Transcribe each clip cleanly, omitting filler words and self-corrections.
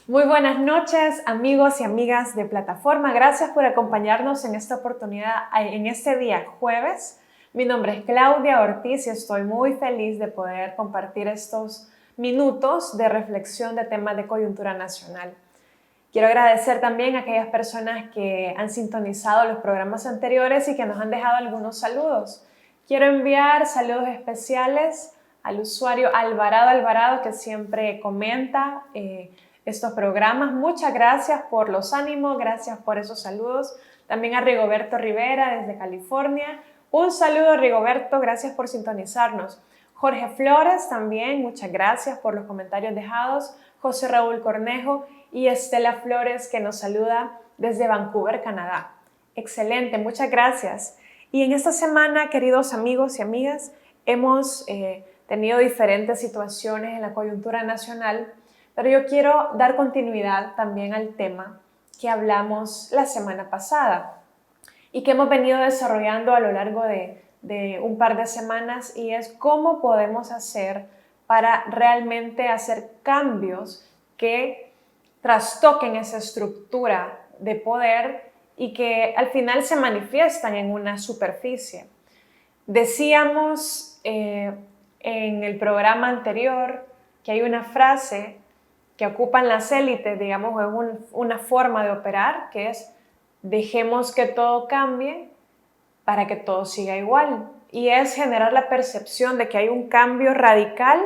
Muy buenas noches, amigos y amigas de Plataforma. Gracias por acompañarnos en esta oportunidad, en este día jueves. Mi nombre es Claudia Ortiz y estoy muy feliz de poder compartir estos minutos de reflexión de temas de coyuntura nacional. Quiero agradecer también a aquellas personas que han sintonizado los programas anteriores y que nos han dejado algunos saludos. Quiero enviar saludos especiales al usuario Alvarado, que siempre comenta estos programas. Muchas gracias por los ánimos, gracias por esos saludos. También a Rigoberto Rivera desde California. Un saludo, Rigoberto, gracias por sintonizarnos. Jorge Flores también, muchas gracias por los comentarios dejados. José Raúl Cornejo y Estela Flores, que nos saluda desde Vancouver, Canadá. Excelente, muchas gracias. Y en esta semana, queridos amigos y amigas, hemos tenido diferentes situaciones en la coyuntura nacional, pero yo quiero dar continuidad también al tema que hablamos la semana pasada y que hemos venido desarrollando a lo largo de un par de semanas, y es cómo podemos hacer para realmente hacer cambios que trastoquen esa estructura de poder y que al final se manifiestan en una superficie. Decíamos en el programa anterior que hay una frase que ocupan las élites, digamos, es una forma de operar, que es: dejemos que todo cambie para que todo siga igual. Y es generar la percepción de que hay un cambio radical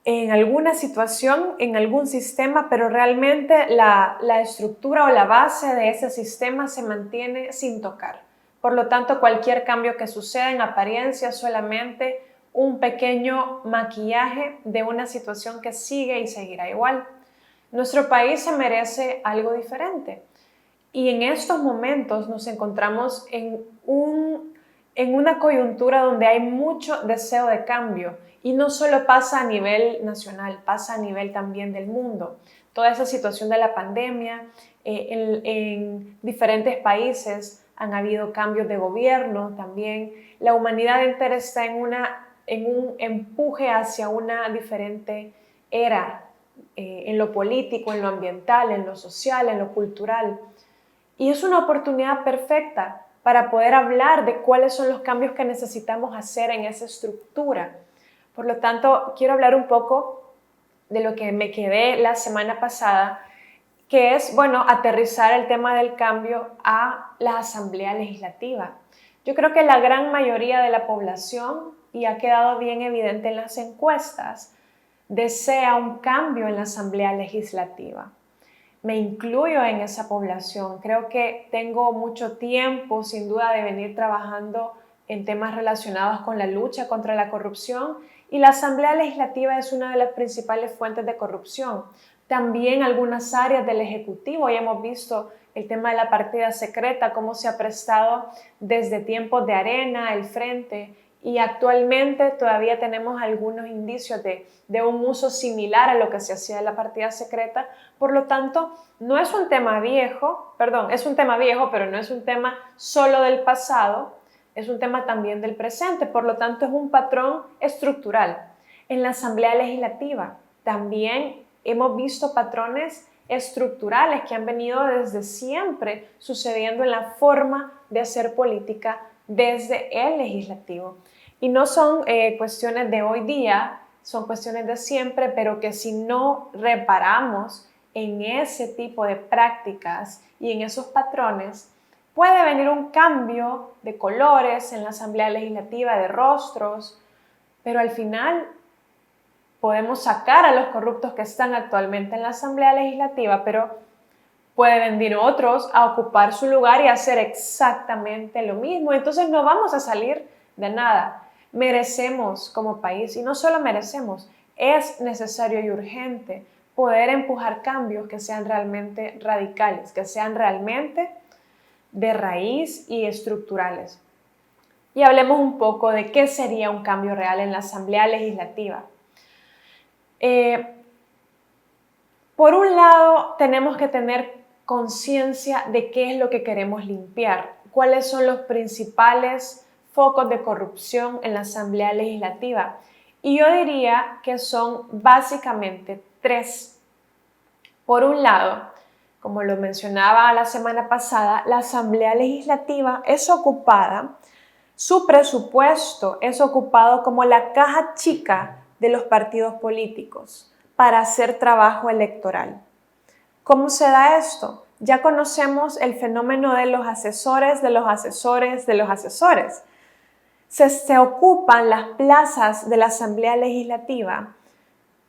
en alguna situación, en algún sistema, pero realmente la estructura o la base de ese sistema se mantiene sin tocar. Por lo tanto, cualquier cambio que suceda en apariencia es solamente un pequeño maquillaje de una situación que sigue y seguirá igual. Nuestro país se merece algo diferente. Y en estos momentos nos encontramos en una coyuntura donde hay mucho deseo de cambio, y no solo pasa a nivel nacional, pasa a nivel también del mundo. Toda esa situación de la pandemia, en diferentes países han habido cambios de gobierno también. La humanidad entera está en un empuje hacia una diferente era, en lo político, en lo ambiental, en lo social, en lo cultural. Y es una oportunidad perfecta para poder hablar de cuáles son los cambios que necesitamos hacer en esa estructura. Por lo tanto, quiero hablar un poco de lo que me quedé la semana pasada, que es, aterrizar el tema del cambio a la Asamblea Legislativa. Yo creo que la gran mayoría de la población, y ha quedado bien evidente en las encuestas, desea un cambio en la Asamblea Legislativa. Me incluyo en esa población. Creo que tengo mucho tiempo, sin duda, de venir trabajando en temas relacionados con la lucha contra la corrupción, y la Asamblea Legislativa es una de las principales fuentes de corrupción. También algunas áreas del Ejecutivo, ya hemos visto el tema de la partida secreta, cómo se ha prestado desde tiempos de Arena, el Frente, y actualmente todavía tenemos algunos indicios de un uso similar a lo que se hacía de la partida secreta. Por lo tanto, no es un tema viejo, es un tema viejo, pero no es un tema solo del pasado, es un tema también del presente. Por lo tanto, es un patrón estructural. En la Asamblea Legislativa también hemos visto patrones estructurales que han venido desde siempre sucediendo en la forma de hacer política desde el legislativo. Y no son cuestiones de hoy día, son cuestiones de siempre, pero que si no reparamos en ese tipo de prácticas y en esos patrones, puede venir un cambio de colores en la Asamblea Legislativa, de rostros, pero al final podemos sacar a los corruptos que están actualmente en la Asamblea Legislativa, pero pueden venir otros a ocupar su lugar y hacer exactamente lo mismo. Entonces no vamos a salir de nada. Merecemos como país, y no solo merecemos, es necesario y urgente poder empujar cambios que sean realmente radicales, que sean realmente de raíz y estructurales. Y hablemos un poco de qué sería un cambio real en la Asamblea Legislativa. Por un lado, tenemos que tener conciencia de qué es lo que queremos limpiar, cuáles son los principales focos de corrupción en la Asamblea Legislativa. Y yo diría que son básicamente tres. Por un lado, como lo mencionaba la semana pasada, la Asamblea Legislativa es ocupada, su presupuesto es ocupado como la caja chica de los partidos políticos para hacer trabajo electoral. ¿Cómo se da esto? Ya conocemos el fenómeno de los asesores, de los asesores, de los asesores. Se ocupan las plazas de la Asamblea Legislativa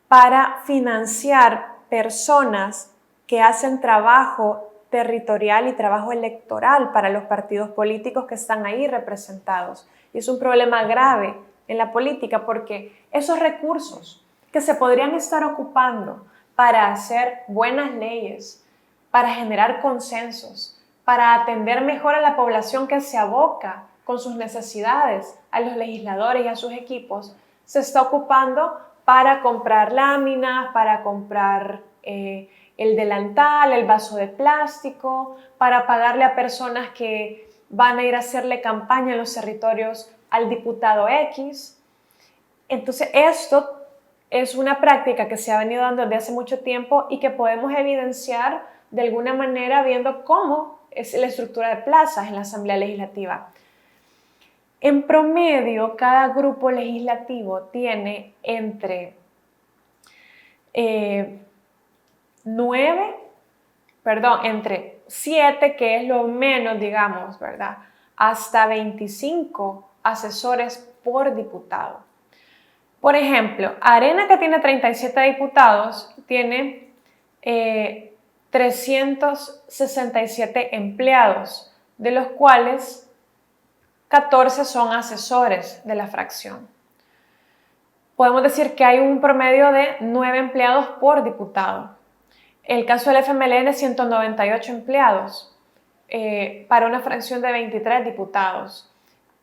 para financiar personas que hacen trabajo territorial y trabajo electoral para los partidos políticos que están ahí representados. Y es un problema grave en la política porque esos recursos que se podrían estar ocupando para hacer buenas leyes, para generar consensos, para atender mejor a la población que se aboca con sus necesidades, a los legisladores y a sus equipos, se está ocupando para comprar láminas, para comprar el delantal, el vaso de plástico, para pagarle a personas que van a ir a hacerle campaña en los territorios al diputado X. Entonces esto es una práctica que se ha venido dando desde hace mucho tiempo y que podemos evidenciar de alguna manera viendo cómo es la estructura de plazas en la Asamblea Legislativa. En promedio, cada grupo legislativo tiene entre 7, que es lo menos, digamos, ¿verdad? Hasta 25 asesores por diputado. Por ejemplo, Arena, que tiene 37 diputados, tiene 367 empleados, de los cuales 14 son asesores de la fracción. Podemos decir que hay un promedio de 9 empleados por diputado. El caso del FMLN, 198 empleados para una fracción de 23 diputados.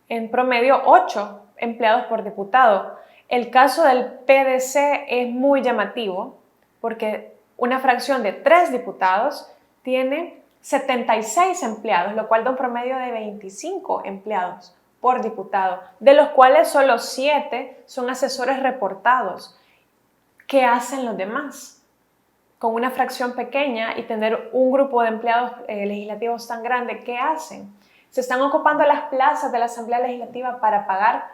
En promedio, 8 empleados por diputado. El caso del PDC es muy llamativo porque una fracción de 3 diputados tiene 76 empleados, lo cual da un promedio de 25 empleados por diputado, de los cuales solo 7 son asesores reportados. ¿Qué hacen los demás? Con una fracción pequeña y tener un grupo de empleados legislativos tan grande, ¿qué hacen? Se están ocupando las plazas de la Asamblea Legislativa para pagar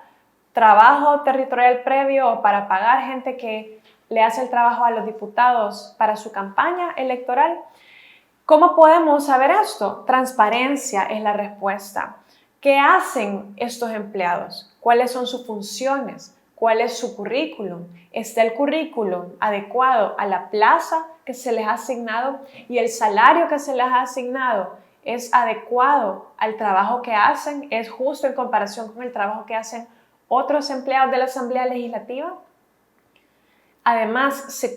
trabajo territorial previo o para pagar gente que le hace el trabajo a los diputados para su campaña electoral. ¿Cómo podemos saber esto? Transparencia es la respuesta. ¿Qué hacen estos empleados? ¿Cuáles son sus funciones? ¿Cuál es su currículum? ¿Está el currículum adecuado a la plaza que se les ha asignado y el salario que se les ha asignado es adecuado al trabajo que hacen? ¿Es justo en comparación con el trabajo que hacen otros empleados de la Asamblea Legislativa? Además,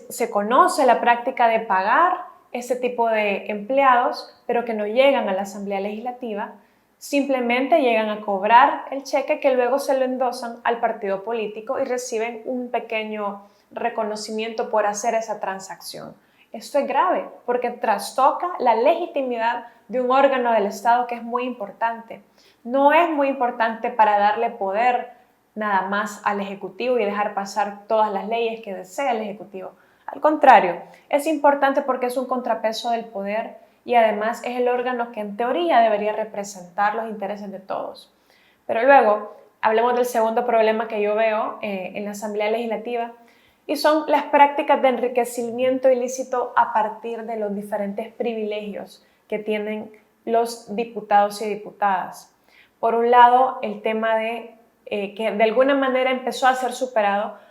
se conoce la práctica de pagar este tipo de empleados, pero que no llegan a la Asamblea Legislativa, simplemente llegan a cobrar el cheque que luego se lo endosan al partido político y reciben un pequeño reconocimiento por hacer esa transacción. Esto es grave porque trastoca la legitimidad de un órgano del Estado que es muy importante. No es muy importante para darle poder nada más al Ejecutivo y dejar pasar todas las leyes que desea el Ejecutivo. Al contrario, es importante porque es un contrapeso del poder y además es el órgano que en teoría debería representar los intereses de todos. Pero luego, hablemos del segundo problema que yo veo en la Asamblea Legislativa y son las prácticas de enriquecimiento ilícito a partir de los diferentes privilegios que tienen los diputados y diputadas. Por un lado, el tema de que de alguna manera empezó a ser superado,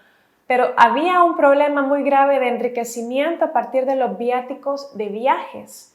pero había un problema muy grave de enriquecimiento a partir de los viáticos de viajes.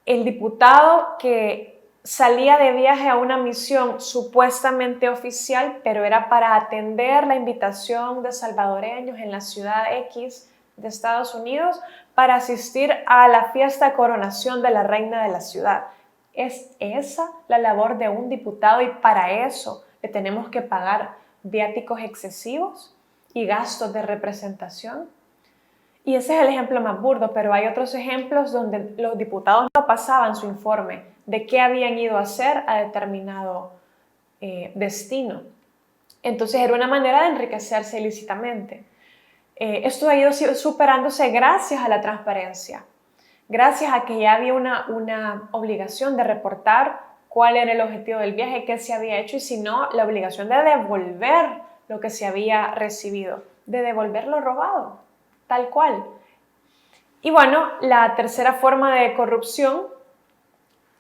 El diputado que salía de viaje a una misión supuestamente oficial, pero era para atender la invitación de salvadoreños en la ciudad X de Estados Unidos para asistir a la fiesta de coronación de la reina de la ciudad. ¿Es esa la labor de un diputado y para eso le tenemos que pagar viáticos excesivos y gastos de representación? Y ese es el ejemplo más burdo, pero hay otros ejemplos donde los diputados no pasaban su informe de qué habían ido a hacer a determinado destino. Entonces era una manera de enriquecerse ilícitamente. Esto ha ido superándose gracias a la transparencia, gracias a que ya había una obligación de reportar cuál era el objetivo del viaje, qué se había hecho y si no, la obligación de devolver lo que se había recibido, de devolver lo robado, tal cual. Y bueno, la tercera forma de corrupción,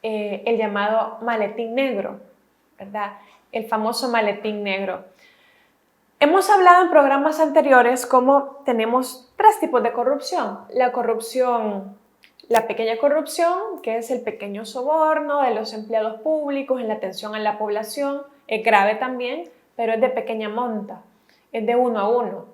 el llamado maletín negro, ¿verdad? El famoso maletín negro. Hemos hablado en programas anteriores cómo tenemos tres tipos de corrupción. La corrupción, la pequeña corrupción, que es el pequeño soborno de los empleados públicos en la atención a la población, es grave también, pero es de pequeña monta, es de 1 a 1.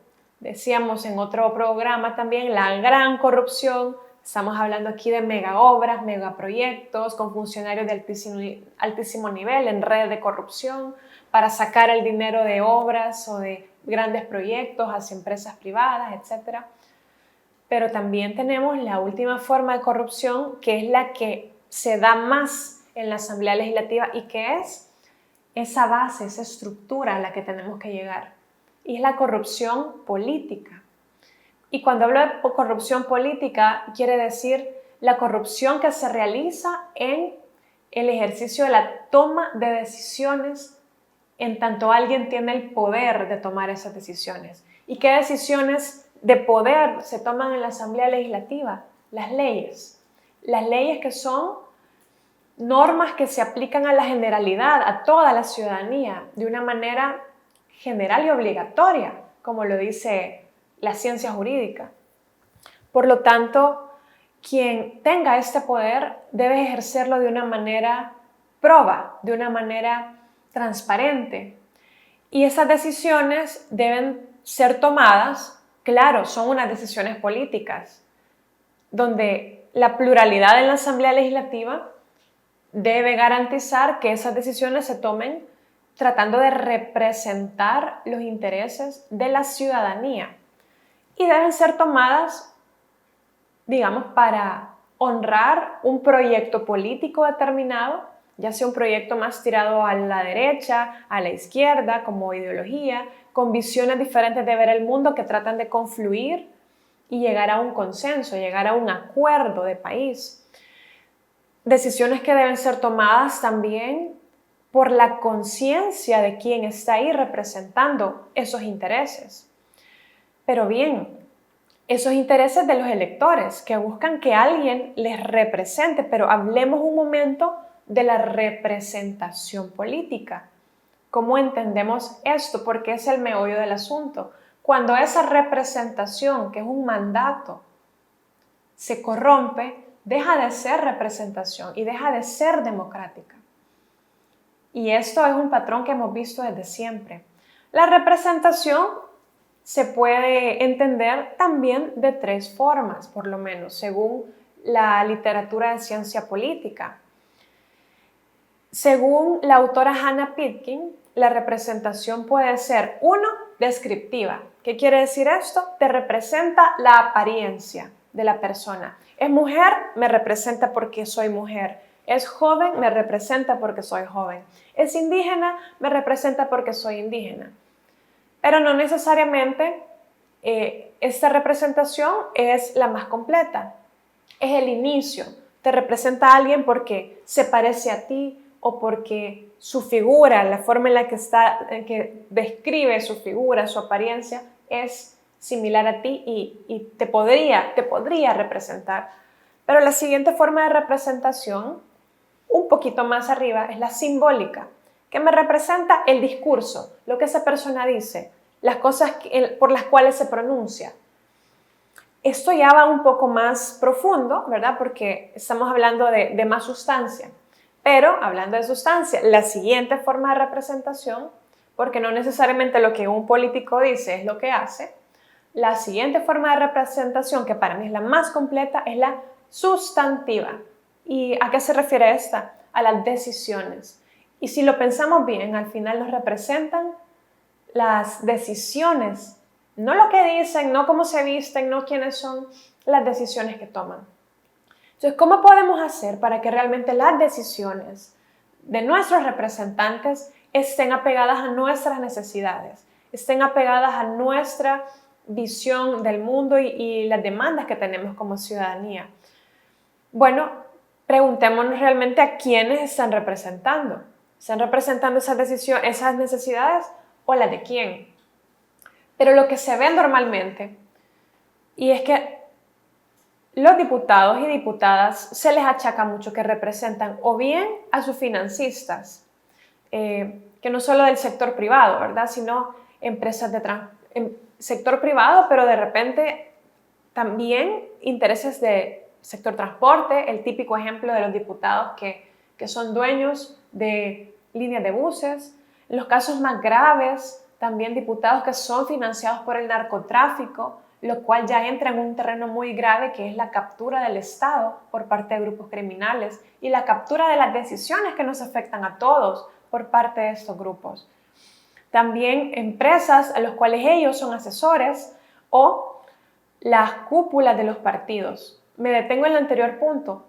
Decíamos en otro programa también la gran corrupción. Estamos hablando aquí de mega obras, megaproyectos con funcionarios de altísimo nivel en red de corrupción para sacar el dinero de obras o de grandes proyectos hacia empresas privadas, etc. Pero también tenemos la última forma de corrupción, que es la que se da más en la Asamblea Legislativa y que es esa base, esa estructura a la que tenemos que llegar. Y es la corrupción política. Y cuando hablo de corrupción política, quiere decir la corrupción que se realiza en el ejercicio de la toma de decisiones en tanto alguien tiene el poder de tomar esas decisiones. ¿Y qué decisiones de poder se toman en la Asamblea Legislativa? Las leyes. Las leyes que son normas que se aplican a la generalidad, a toda la ciudadanía, de una manera general y obligatoria, como lo dice la ciencia jurídica. Por lo tanto, quien tenga este poder debe ejercerlo de una manera proba, de una manera transparente. Y esas decisiones deben ser tomadas, claro, son unas decisiones políticas, donde la pluralidad en la Asamblea Legislativa debe garantizar que esas decisiones se tomen tratando de representar los intereses de la ciudadanía. Y deben ser tomadas, digamos, para honrar un proyecto político determinado, ya sea un proyecto más tirado a la derecha, a la izquierda, como ideología, con visiones diferentes de ver el mundo que tratan de confluir y llegar a un consenso, llegar a un acuerdo de país. Decisiones que deben ser tomadas también por la conciencia de quien está ahí representando esos intereses. Pero bien, esos intereses de los electores que buscan que alguien les represente, pero hablemos un momento de la representación política. ¿Cómo entendemos esto? Porque es el meollo del asunto. Cuando esa representación, que es un mandato, se corrompe, deja de ser representación y deja de ser democrática. Y esto es un patrón que hemos visto desde siempre. La representación se puede entender también de tres formas, por lo menos, según la literatura de ciencia política. Según la autora Hannah Pitkin, la representación puede ser, 1, descriptiva. ¿Qué quiere decir esto? Te representa la apariencia de la persona. Es mujer, me representa porque soy mujer. Es joven, me representa porque soy joven. Es indígena, me representa porque soy indígena. Pero no necesariamente esta representación es la más completa. Es el inicio. Te representa a alguien porque se parece a ti o porque su figura, la forma en la que describe su figura, su apariencia, es similar a ti y te podría representar. Pero la siguiente forma de representación, un poquito más arriba, es la simbólica, que me representa el discurso, lo que esa persona dice, las cosas por las cuales se pronuncia. Esto ya va un poco más profundo, ¿verdad? Porque estamos hablando de más sustancia. Pero, hablando de sustancia, la siguiente forma de representación, porque no necesariamente lo que un político dice es lo que hace, la siguiente forma de representación, que para mí es la más completa, es la sustantiva. ¿Y a qué se refiere esta? A las decisiones. Y si lo pensamos bien, al final nos representan las decisiones, no lo que dicen, no cómo se visten, no quiénes son, las decisiones que toman. Entonces, ¿cómo podemos hacer para que realmente las decisiones de nuestros representantes estén apegadas a nuestras necesidades, estén apegadas a nuestra visión del mundo y las demandas que tenemos como ciudadanía. Bueno, preguntémonos realmente a quiénes están representando. ¿Están representando esas necesidades o las de quién? Pero lo que se ve normalmente, y es que los diputados y diputadas se les achaca mucho que representan o bien a sus financistas, que no solo del sector privado, ¿verdad? Sino empresas sector privado, pero de repente también intereses de sector transporte, el típico ejemplo de los diputados que son dueños de líneas de buses. En los casos más graves, también diputados que son financiados por el narcotráfico, lo cual ya entra en un terreno muy grave que es la captura del Estado por parte de grupos criminales y la captura de las decisiones que nos afectan a todos por parte de estos grupos. También empresas a las cuales ellos son asesores o las cúpulas de los partidos. Me detengo en el anterior punto.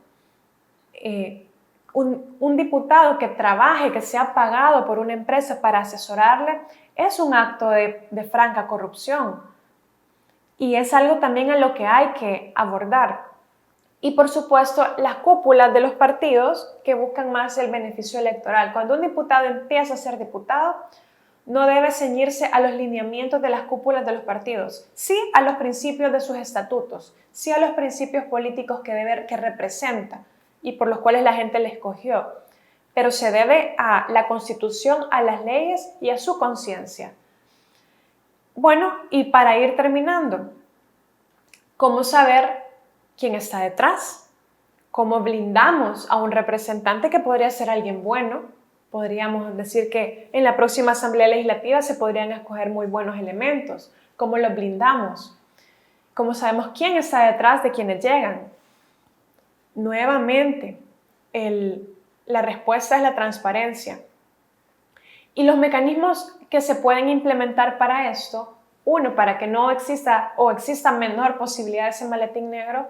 Un diputado que trabaje, que sea pagado por una empresa para asesorarle, es un acto de franca corrupción. Y es algo también a lo que hay que abordar. Y por supuesto, las cúpulas de los partidos que buscan más el beneficio electoral. Cuando un diputado empieza a ser diputado, no debe ceñirse a los lineamientos de las cúpulas de los partidos, sí a los principios de sus estatutos, sí a los principios políticos que representa y por los cuales la gente le escogió, pero se debe a la Constitución, a las leyes y a su conciencia. Bueno, y para ir terminando, ¿cómo saber quién está detrás? ¿Cómo blindamos a un representante que podría ser alguien bueno? Podríamos decir que en la próxima Asamblea Legislativa se podrían escoger muy buenos elementos. ¿Cómo los blindamos? ¿Cómo sabemos quién está detrás de quienes llegan? Nuevamente, la respuesta es la transparencia. Y los mecanismos que se pueden implementar para esto, uno, para que no exista o exista menor posibilidad de ese maletín negro,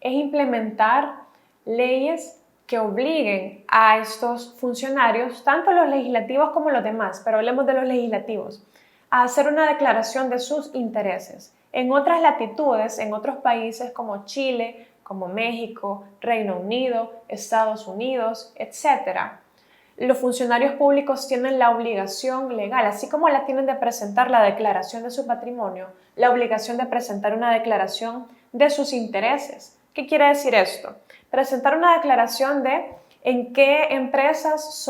es implementar leyes que obliguen a estos funcionarios, tanto los legislativos como los demás, pero hablemos de los legislativos, a hacer una declaración de sus intereses. En otras latitudes, en otros países como Chile, como México, Reino Unido, Estados Unidos, etc., los funcionarios públicos tienen la obligación legal, así como la tienen de presentar la declaración de su patrimonio, la obligación de presentar una declaración de sus intereses. ¿Qué quiere decir esto? Presentar una declaración de en qué empresas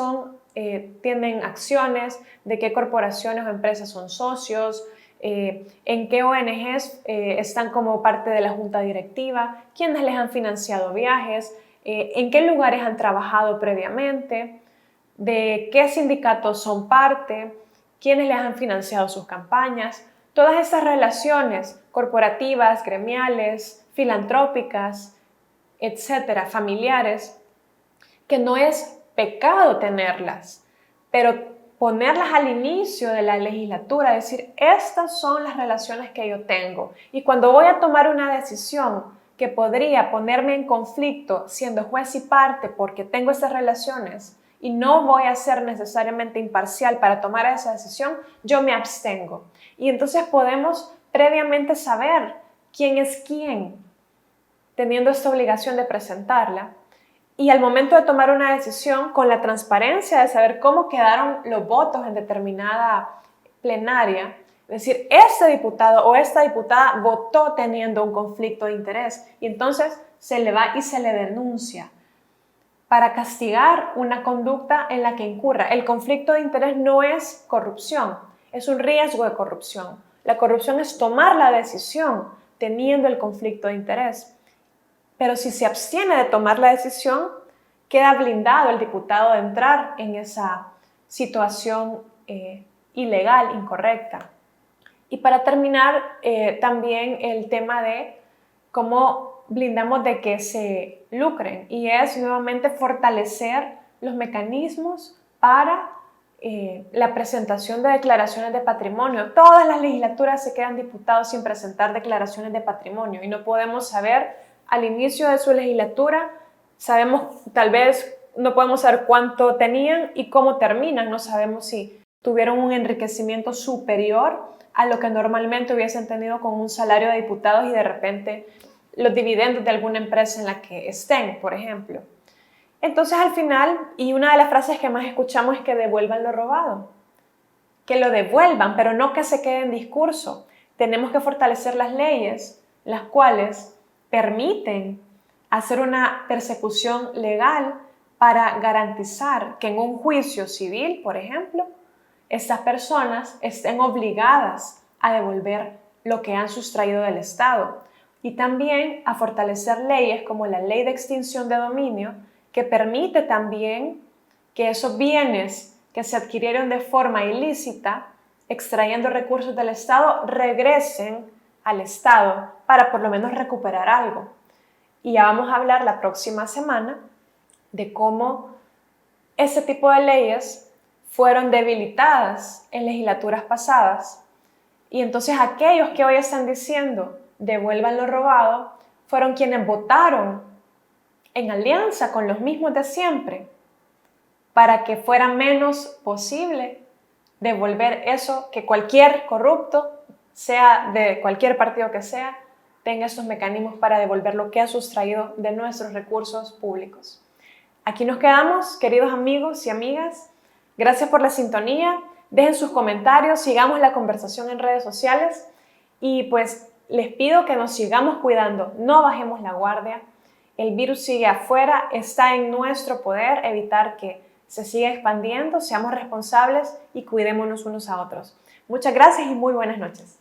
tienen acciones, de qué corporaciones o empresas son socios, en qué ONGs están como parte de la junta directiva, quiénes les han financiado viajes, en qué lugares han trabajado previamente, de qué sindicatos son parte, quiénes les han financiado sus campañas. Todas esas relaciones corporativas, gremiales, filantrópicas, etcétera, familiares, que no es pecado tenerlas, pero ponerlas al inicio de la legislatura, decir, estas son las relaciones que yo tengo. Y cuando voy a tomar una decisión que podría ponerme en conflicto siendo juez y parte porque tengo estas relaciones y no voy a ser necesariamente imparcial para tomar esa decisión, yo me abstengo. Y entonces podemos previamente saber quién es quién, teniendo esta obligación de presentarla. Y al momento de tomar una decisión, con la transparencia de saber cómo quedaron los votos en determinada plenaria, es decir, este diputado o esta diputada votó teniendo un conflicto de interés y entonces se le va y se le denuncia para castigar una conducta en la que incurra. El conflicto de interés no es corrupción, es un riesgo de corrupción. La corrupción es tomar la decisión teniendo el conflicto de interés. Pero si se abstiene de tomar la decisión, queda blindado el diputado de entrar en esa situación ilegal, incorrecta. Y para terminar, también el tema de cómo blindamos de que se lucren, y es nuevamente fortalecer los mecanismos para la presentación de declaraciones de patrimonio. Todas las legislaturas se quedan diputados sin presentar declaraciones de patrimonio y no podemos saber al inicio de su legislatura, sabemos, tal vez no podemos saber cuánto tenían y cómo terminan, no sabemos si tuvieron un enriquecimiento superior a lo que normalmente hubiesen tenido con un salario de diputados y de repente los dividendos de alguna empresa en la que estén, por ejemplo. Entonces al final, y una de las frases que más escuchamos es que devuelvan lo robado, que lo devuelvan, pero no que se quede en discurso. Tenemos que fortalecer las leyes, las cuales permiten hacer una persecución legal para garantizar que en un juicio civil, por ejemplo, estas personas estén obligadas a devolver lo que han sustraído del Estado. Y también a fortalecer leyes como la Ley de Extinción de Dominio, que permite también que esos bienes que se adquirieron de forma ilícita, extrayendo recursos del Estado, regresen al Estado para por lo menos recuperar algo. Y ya vamos a hablar la próxima semana de cómo ese tipo de leyes fueron debilitadas en legislaturas pasadas. Y entonces aquellos que hoy están diciendo devuelvan lo robado fueron quienes votaron en alianza con los mismos de siempre para que fuera menos posible devolver eso, que cualquier corrupto, sea de cualquier partido que sea, tenga estos mecanismos para devolver lo que ha sustraído de nuestros recursos públicos. Aquí nos quedamos, queridos amigos y amigas. Gracias por la sintonía. Dejen sus comentarios, sigamos la conversación en redes sociales y pues les pido que nos sigamos cuidando, no bajemos la guardia. El virus sigue afuera, está en nuestro poder evitar que se siga expandiendo, seamos responsables y cuidémonos unos a otros. Muchas gracias y muy buenas noches.